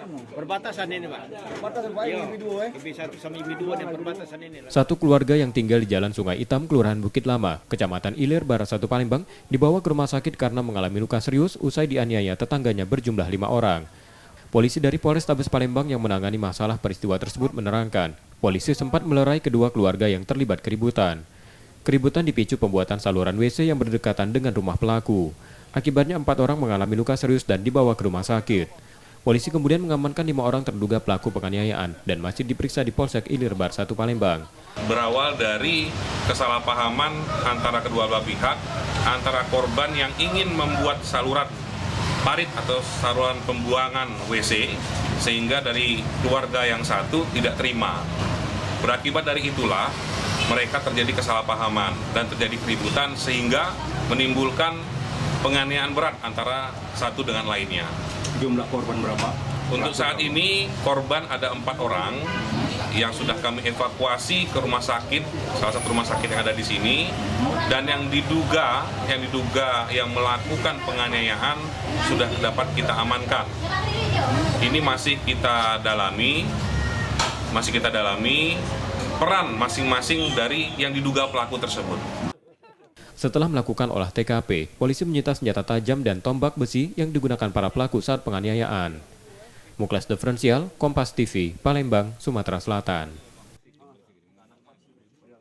Perbatasan ini, Pak. Perbatasan Pak, Iya. individu Lebih 1 sama individu dan perbatasan ini. Satu keluarga yang tinggal di Jalan Sungai Hitam, Kelurahan Bukit Lama, Kecamatan Ilir, Barat 1 Palembang, dibawa ke rumah sakit karena mengalami luka serius usai dianiaya tetangganya berjumlah 5 orang. Polisi dari Polrestabes Palembang yang menangani masalah peristiwa tersebut menerangkan, polisi sempat melerai kedua keluarga yang terlibat keributan. Keributan dipicu pembuatan saluran WC yang berdekatan dengan rumah pelaku. Akibatnya 4 orang mengalami luka serius dan dibawa ke rumah sakit. Polisi kemudian mengamankan 5 orang terduga pelaku penganiayaan dan masih diperiksa di Polsek Ilir Barat 1 Palembang. Berawal dari kesalahpahaman antara kedua belah pihak, antara korban yang ingin membuat saluran parit atau saluran pembuangan WC, sehingga dari keluarga yang satu tidak terima. Berakibat dari itulah mereka terjadi kesalahpahaman dan terjadi keributan sehingga menimbulkan penganiayaan berat antara satu dengan lainnya. Jumlah korban berapa? Untuk saat ini korban ada 4 orang yang sudah kami evakuasi ke rumah sakit, salah satu rumah sakit yang ada di sini, dan yang diduga yang melakukan penganiayaan sudah dapat kita amankan. Ini masih kita dalami peran masing-masing dari yang diduga pelaku tersebut. Setelah melakukan olah TKP, polisi menyita senjata tajam dan tombak besi yang digunakan para pelaku saat penganiayaan. Muklas Diferensial, Kompas TV, Palembang, Sumatera Selatan.